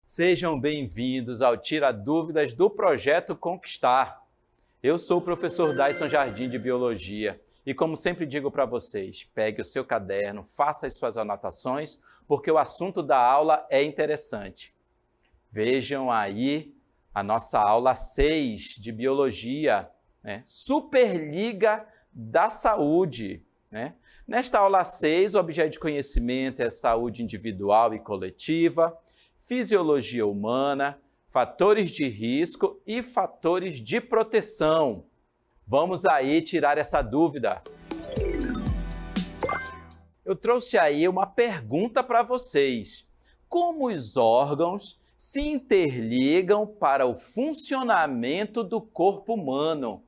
Sejam bem-vindos ao Tira Dúvidas do Projeto Conquistar. Eu sou o professor Daisson Jardim de Biologia e, como sempre digo para vocês, pegue o seu caderno, faça as suas anotações, porque o assunto da aula é interessante. Vejam aí a nossa aula 6 de Biologia, né? Superliga da Saúde, né? Nesta aula 6, o objeto de conhecimento é saúde individual e coletiva, fisiologia humana, fatores de risco e fatores de proteção. Vamos aí tirar essa dúvida. Eu trouxe aí uma pergunta para vocês. Como os órgãos se interligam para o funcionamento do corpo humano?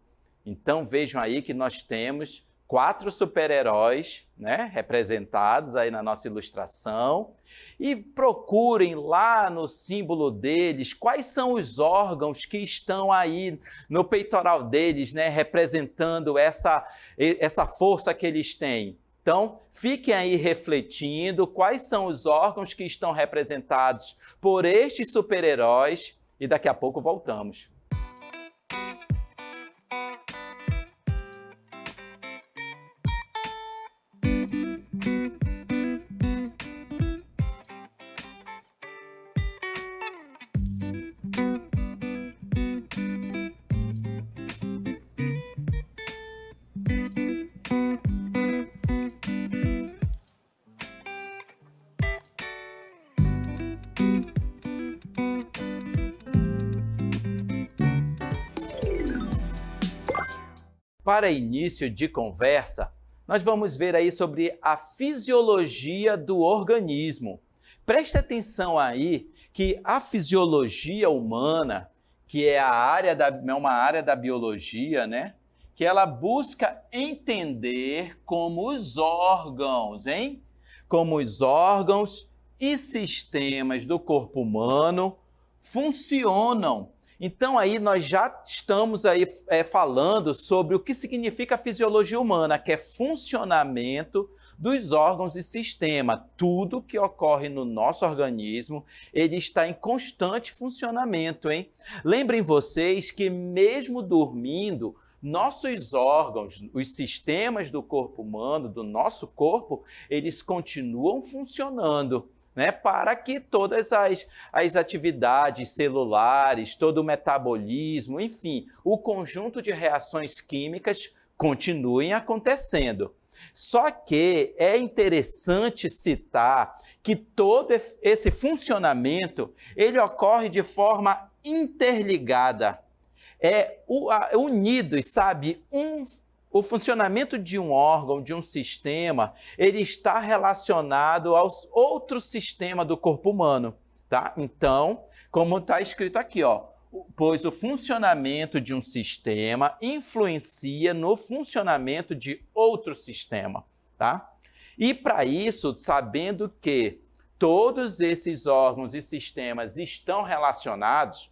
Então vejam aí que nós temos 4 super-heróis, né, representados aí na nossa ilustração, e procurem lá no símbolo deles quais são os órgãos que estão aí no peitoral deles, né, representando essa força que eles têm. Então, fiquem aí refletindo quais são os órgãos que estão representados por estes super-heróis e daqui a pouco voltamos. Para início de conversa, nós vamos ver aí sobre a fisiologia do organismo. Preste atenção aí que a fisiologia humana, que é uma área da biologia, né? Que ela busca entender como os órgãos, Como os órgãos e sistemas do corpo humano funcionam. Então aí nós já estamos aí falando sobre o que significa a fisiologia humana, que é funcionamento dos órgãos e sistema. Tudo que ocorre no nosso organismo, ele está em constante funcionamento, Lembrem vocês que mesmo dormindo, nossos órgãos, os sistemas do corpo humano, do nosso corpo, eles continuam funcionando, né, para que todas as atividades celulares, todo o metabolismo, enfim, o conjunto de reações químicas continuem acontecendo. Só que é interessante citar que todo esse funcionamento, ele ocorre de forma interligada, unidos, sabe? O funcionamento de um órgão, de um sistema, ele está relacionado aos outros sistemas do corpo humano, tá? Então, como está escrito aqui, pois o funcionamento de um sistema influencia no funcionamento de outro sistema, tá? E para isso, sabendo que todos esses órgãos e sistemas estão relacionados,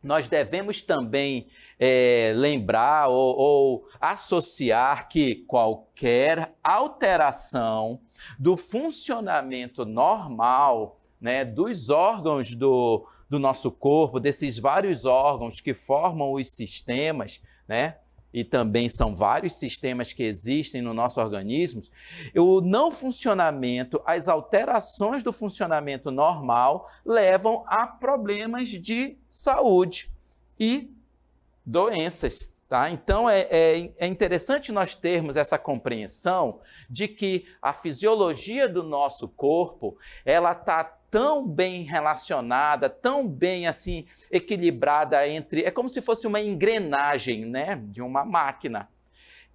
nós devemos também lembrar ou associar que qualquer alteração do funcionamento normal, né, dos órgãos do nosso corpo, desses vários órgãos que formam os sistemas, né, e também são vários sistemas que existem no nosso organismo, o não funcionamento, as alterações do funcionamento normal levam a problemas de saúde e doenças. Tá? Então, é interessante nós termos essa compreensão de que a fisiologia do nosso corpo, ela está tão bem relacionada, tão bem assim equilibrada é como se fosse uma engrenagem, né, de uma máquina.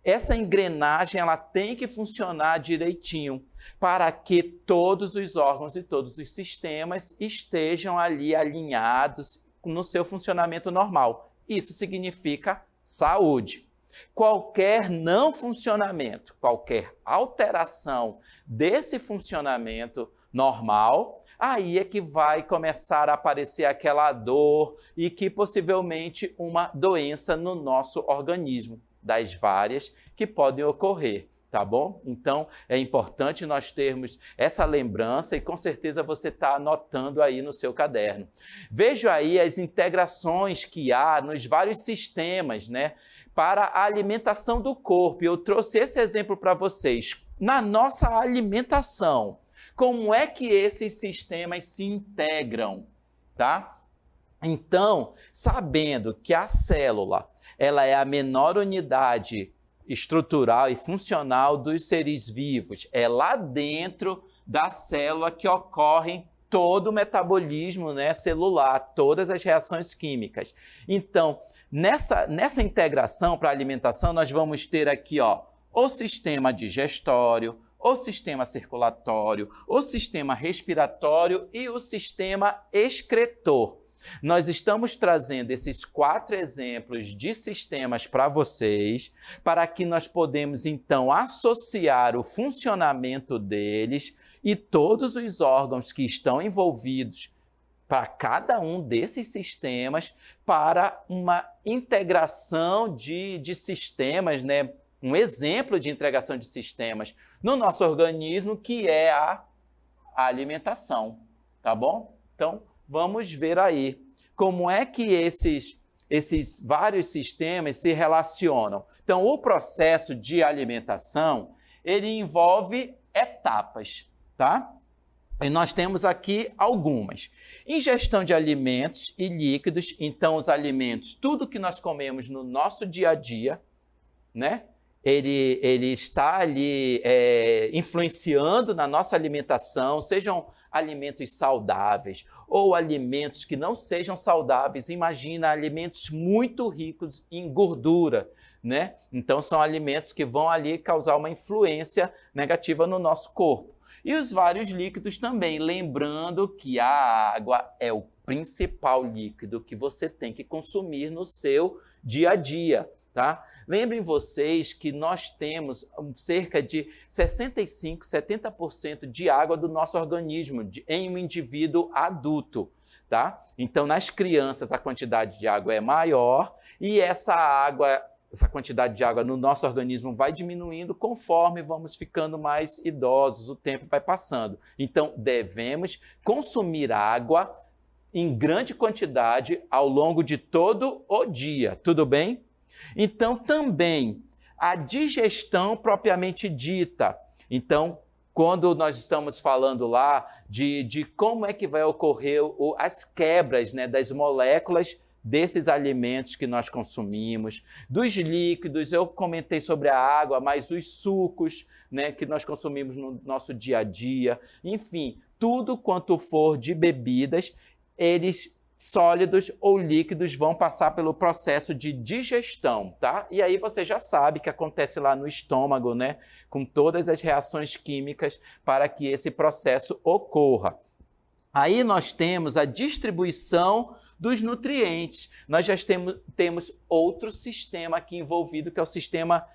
Essa engrenagem ela tem que funcionar direitinho para que todos os órgãos e todos os sistemas estejam ali alinhados no seu funcionamento normal. Isso significa saúde. Qualquer não funcionamento, qualquer alteração desse funcionamento normal, aí é que vai começar a aparecer aquela dor e que possivelmente uma doença no nosso organismo. das várias que podem ocorrer, tá bom? Então, é importante nós termos essa lembrança e com certeza você está anotando aí no seu caderno. Veja aí as integrações que há nos vários sistemas, né, para a alimentação do corpo. Eu trouxe esse exemplo para vocês. Na nossa alimentação, como é que esses sistemas se integram, tá? Então, sabendo que a célula, ela é a menor unidade estrutural e funcional dos seres vivos, é lá dentro da célula que ocorre todo o metabolismo, né, celular, todas as reações químicas. Então, nessa integração para a alimentação, nós vamos ter aqui, ó, o sistema digestório, o sistema circulatório, o sistema respiratório e o sistema excretor. Nós estamos trazendo esses 4 exemplos de sistemas para vocês, para que nós podemos, então, associar o funcionamento deles e todos os órgãos que estão envolvidos para cada um desses sistemas, para uma integração de sistemas, né? Um exemplo de integração de sistemas no nosso organismo, que é a alimentação, tá bom? Então, vamos ver aí como é que esses vários sistemas se relacionam. Então, o processo de alimentação, ele envolve etapas, tá? E nós temos aqui algumas. Ingestão de alimentos e líquidos. Então, os alimentos, tudo que nós comemos no nosso dia a dia, né? Ele está ali influenciando na nossa alimentação, sejam alimentos saudáveis ou alimentos que não sejam saudáveis. Imagina alimentos muito ricos em gordura, né? Então, são alimentos que vão ali causar uma influência negativa no nosso corpo. E os vários líquidos também, lembrando que a água é o principal líquido que você tem que consumir no seu dia a dia, tá? Lembrem vocês que nós temos cerca de 65%, 70% de água do nosso organismo em um indivíduo adulto, tá? Então, nas crianças, a quantidade de água é maior e essa quantidade de água no nosso organismo vai diminuindo conforme vamos ficando mais idosos, o tempo vai passando. Então, devemos consumir água em grande quantidade ao longo de todo o dia, tudo bem? Então, também a digestão propriamente dita. Então, quando nós estamos falando lá de como é que vai ocorrer as quebras, né, das moléculas desses alimentos que nós consumimos, dos líquidos, eu comentei sobre a água, mas os sucos, né, que nós consumimos no nosso dia a dia, enfim, tudo quanto for de bebidas, eles sólidos ou líquidos vão passar pelo processo de digestão, tá? E aí você já sabe que acontece lá no estômago, né? Com todas as reações químicas para que esse processo ocorra. Aí nós temos a distribuição dos nutrientes. Nós já temos outro sistema aqui envolvido, que é o sistema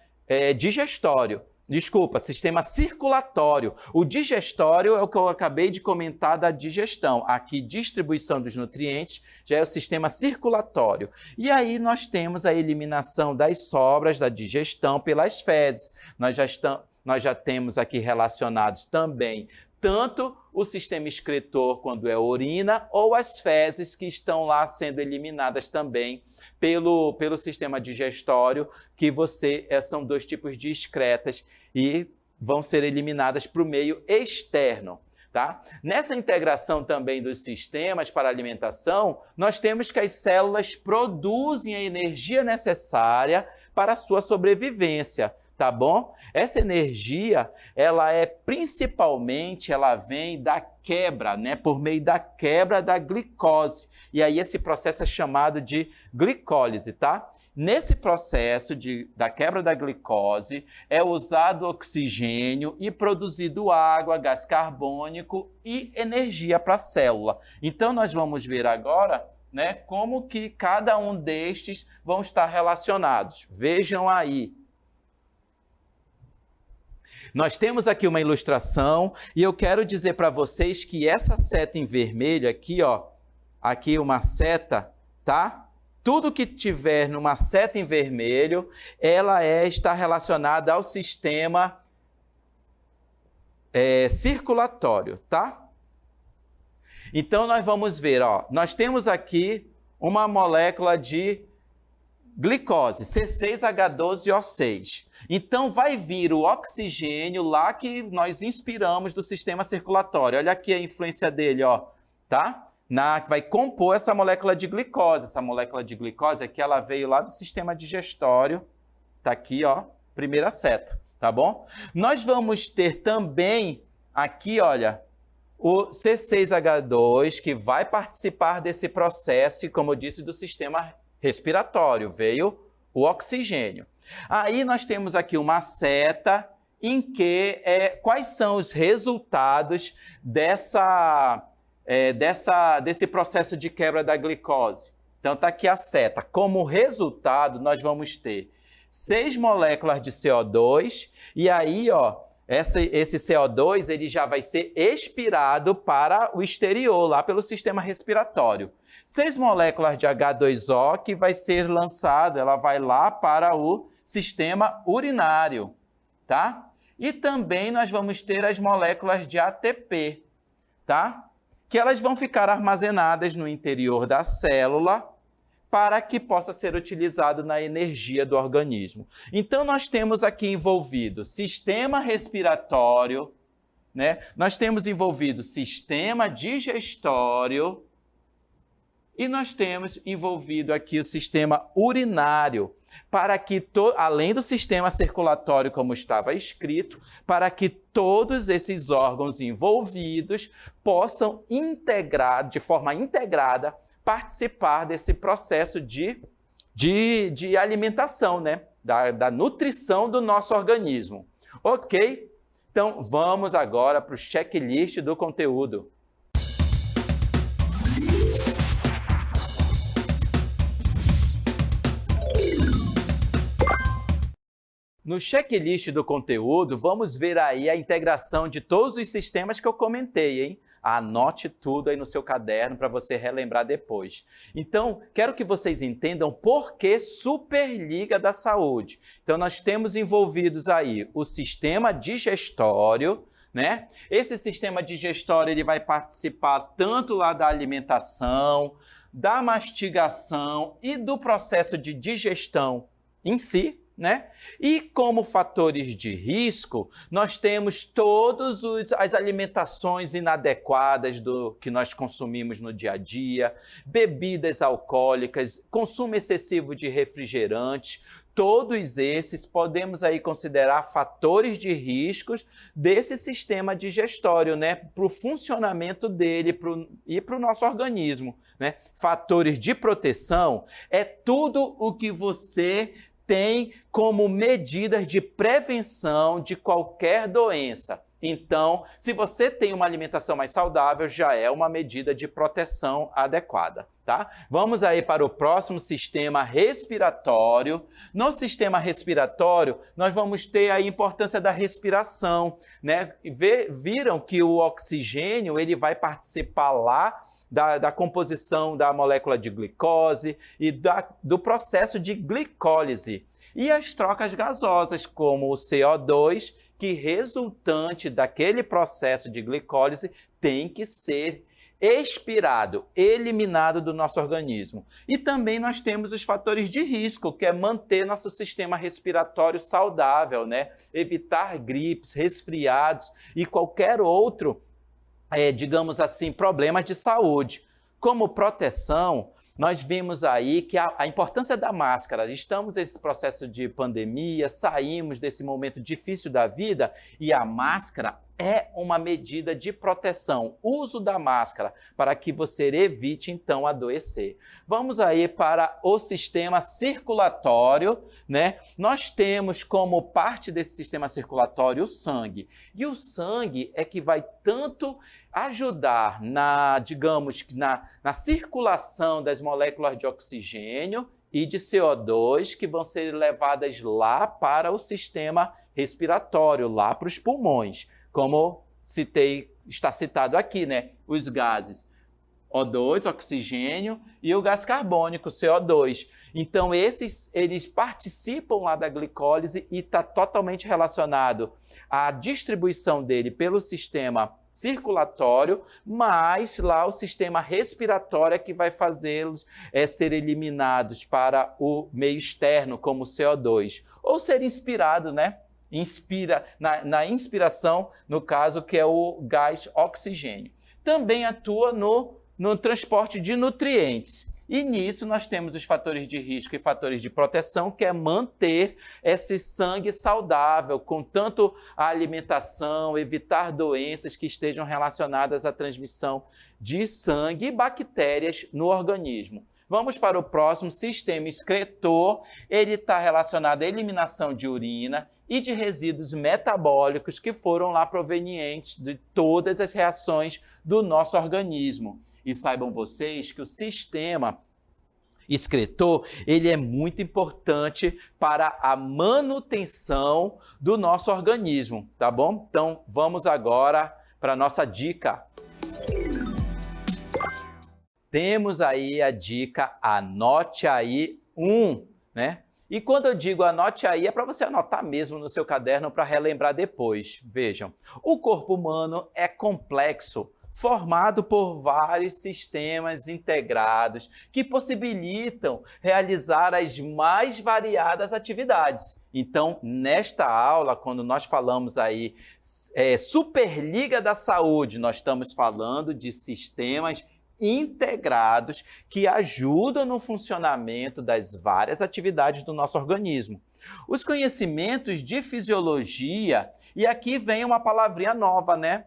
digestório. Desculpa, sistema circulatório. O digestório é o que eu acabei de comentar da digestão. Aqui, distribuição dos nutrientes, já é o sistema circulatório. E aí nós temos a eliminação das sobras da digestão pelas fezes. Nós já temos aqui relacionados também tanto o sistema excretor, quando é urina, ou as fezes que estão lá sendo eliminadas também pelo sistema digestório, que são 2 tipos de excretas e vão ser eliminadas para o meio externo. Tá? Nessa integração também dos sistemas para a alimentação, nós temos que as células produzem a energia necessária para a sua sobrevivência. Tá bom? Essa energia, ela vem da quebra, né? Por meio da quebra da glicose. E aí esse processo é chamado de glicólise, tá? Nesse processo da quebra da glicose, é usado oxigênio e produzido água, gás carbônico e energia para a célula. Então, nós vamos ver agora, né, como que cada um destes vão estar relacionados. Vejam aí. Nós temos aqui uma ilustração e eu quero dizer para vocês que essa seta em vermelho aqui, ó, aqui uma seta, tá? tudo que tiver numa seta em vermelho, ela está relacionada ao sistema circulatório, tá? Então, nós vamos ver, ó, nós temos aqui uma molécula de glicose, C6H12O6. Então, vai vir o oxigênio lá que nós inspiramos do sistema circulatório. Olha aqui a influência dele, ó, tá? Vai compor essa molécula de glicose. Essa molécula de glicose aqui, ela veio lá do sistema digestório. Tá aqui, ó, primeira seta, tá bom? Nós vamos ter também aqui, olha, o C6H2, que vai participar desse processo, e como eu disse, do sistema respiratório, veio o oxigênio. Aí nós temos aqui uma seta em que quais são os resultados desse processo de quebra da glicose. Então está aqui a seta. Como resultado, nós vamos ter 6 moléculas de CO2 e aí, ó, esse CO2 ele já vai ser expirado para o exterior, lá pelo sistema respiratório. 6 moléculas de H2O que vai ser lançada, ela vai lá para o sistema urinário, tá? E também nós vamos ter as moléculas de ATP, tá? Que elas vão ficar armazenadas no interior da célula para que possa ser utilizado na energia do organismo. Então, nós temos aqui envolvido sistema respiratório, né? Nós temos envolvido sistema digestório e nós temos envolvido aqui o sistema urinário, para que, além do sistema circulatório, como estava escrito, para que todos esses órgãos envolvidos possam integrar, de forma integrada, participar desse processo de alimentação, né? Da nutrição do nosso organismo. Ok? Então, vamos agora para o checklist do conteúdo. No checklist do conteúdo, vamos ver aí a integração de todos os sistemas que eu comentei, hein? Anote tudo aí no seu caderno para você relembrar depois. Então, quero que vocês entendam por que Superliga da Saúde. Então, nós temos envolvidos aí o sistema digestório, né? Esse sistema digestório ele vai participar tanto lá da alimentação, da mastigação e do processo de digestão em si, né? E como fatores de risco, nós temos todas as alimentações inadequadas do que nós consumimos no dia a dia, bebidas alcoólicas, consumo excessivo de refrigerantes, todos esses podemos aí considerar fatores de riscos desse sistema digestório, né? Para o funcionamento dele e para o nosso organismo, né? Fatores de proteção é tudo o que você tem como medidas de prevenção de qualquer doença. Então, se você tem uma alimentação mais saudável, já é uma medida de proteção adequada, tá? Vamos aí para o próximo sistema respiratório. No sistema respiratório, nós vamos ter a importância da respiração, né? Viram que o oxigênio ele vai participar lá da composição da molécula de glicose e do processo de glicólise. E as trocas gasosas, como o CO2, que resultante daquele processo de glicólise tem que ser expirado, eliminado do nosso organismo. E também nós temos os fatores de risco, que é manter nosso sistema respiratório saudável, né? Evitar gripes, resfriados e qualquer outro digamos assim, problemas de saúde. Como proteção, nós vimos aí que a importância da máscara. Estamos nesse processo de pandemia, saímos desse momento difícil da vida e a máscara é uma medida de proteção. Uso da máscara para que você evite, então, adoecer. Vamos aí para o sistema circulatório, né? Nós temos como parte desse sistema circulatório o sangue. E o sangue é que vai tanto ajudar digamos, na circulação das moléculas de oxigênio e de CO2 que vão ser levadas lá para o sistema respiratório, lá para os pulmões. Como está citado aqui, né? Os gases O2, oxigênio, e o gás carbônico, CO2. Então, eles participam lá da glicólise e está totalmente relacionado à distribuição dele pelo sistema circulatório, mas lá o sistema respiratório é que vai fazê-los ser eliminados para o meio externo, como o CO2, ou ser inspirado, né? Na inspiração, no caso, que é o gás oxigênio. Também atua no transporte de nutrientes. E nisso nós temos os fatores de risco e fatores de proteção, que é manter esse sangue saudável, com tanto a alimentação, evitar doenças que estejam relacionadas à transmissão de sangue e bactérias no organismo. Vamos para o próximo, sistema excretor. Ele está relacionado à eliminação de urina e de resíduos metabólicos que foram lá provenientes de todas as reações do nosso organismo. E saibam vocês que o sistema excretor, ele é muito importante para a manutenção do nosso organismo, tá bom? Então, vamos agora para a nossa dica. Temos aí a dica, anote aí né? E quando eu digo anote aí, é para você anotar mesmo no seu caderno para relembrar depois. Vejam, o corpo humano é complexo, formado por vários sistemas integrados que possibilitam realizar as mais variadas atividades. Então, nesta aula, quando nós falamos aí Superliga da Saúde, nós estamos falando de sistemas integrados que ajudam no funcionamento das várias atividades do nosso organismo. Os conhecimentos de fisiologia, e aqui vem uma palavrinha nova, né?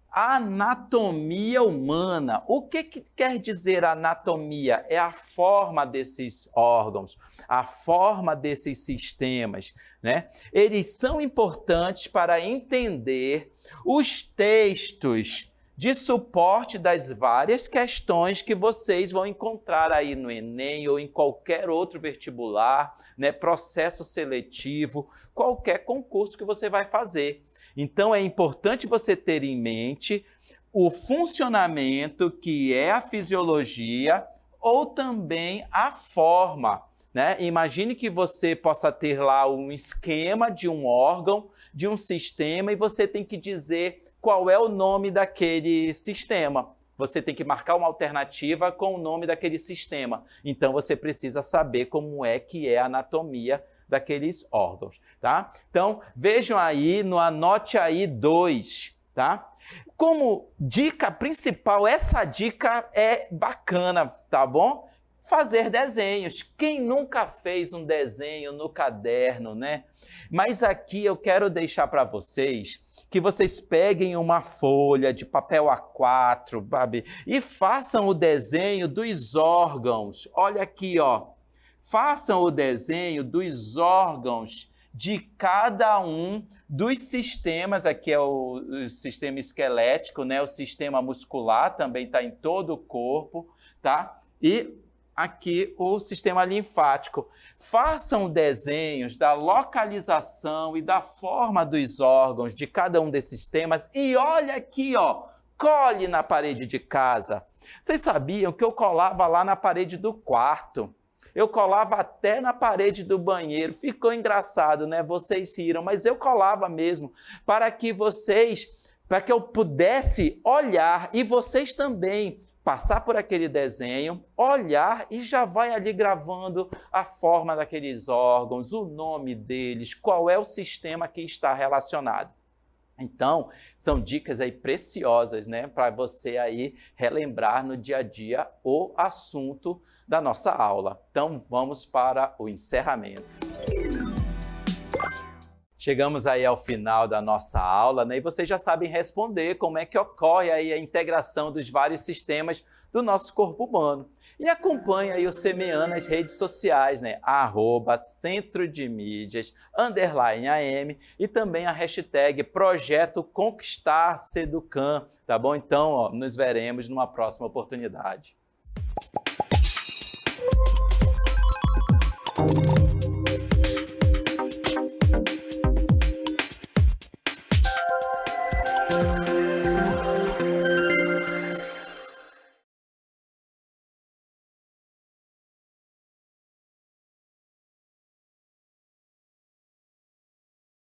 Anatomia humana. O que quer dizer anatomia? É a forma desses órgãos, a forma desses sistemas, né? Eles são importantes para entender os textos de suporte das várias questões que vocês vão encontrar aí no Enem ou em qualquer outro vestibular, né? Processo seletivo, qualquer concurso que você vai fazer. Então, é importante você ter em mente o funcionamento, que é a fisiologia, ou também a forma, né? Imagine que você possa ter lá um esquema de um órgão, de um sistema, e você tem que dizer qual é o nome daquele sistema. Você tem que marcar uma alternativa com o nome daquele sistema. Então, você precisa saber como é que é a anatomia daqueles órgãos, tá? Então, vejam aí no Anote Aí 2, tá? Como dica principal, essa dica é bacana, tá bom? Fazer desenhos. Quem nunca fez um desenho no caderno, né? Mas aqui eu quero deixar para vocês que vocês peguem uma folha de papel A4, sabe? E façam o desenho dos órgãos. Olha aqui, ó. Façam o desenho dos órgãos de cada um dos sistemas. Aqui é o sistema esquelético, né? O sistema muscular também está em todo o corpo, tá? E aqui o sistema linfático. Façam desenhos da localização e da forma dos órgãos de cada um desses sistemas. E olha aqui, ó, cole na parede de casa. Vocês sabiam que eu colava lá na parede do quarto? Eu colava até na parede do banheiro. Ficou engraçado, né? Vocês riram, mas eu colava mesmo para que eu pudesse olhar e vocês também passar por aquele desenho, olhar e já vai ali gravando a forma daqueles órgãos, o nome deles, qual é o sistema que está relacionado. Então, são dicas aí preciosas, né, para você aí relembrar no dia a dia o assunto da nossa aula. Então, vamos para o encerramento. Chegamos aí ao final da nossa aula, né? E vocês já sabem responder como é que ocorre aí a integração dos vários sistemas do nosso corpo humano. E acompanhe aí o CMEAN nas redes sociais, né? @Centro de Mídias, _AM, e também a hashtag Projeto Conquistar Seducan, tá bom? Então, ó, nos veremos numa próxima oportunidade.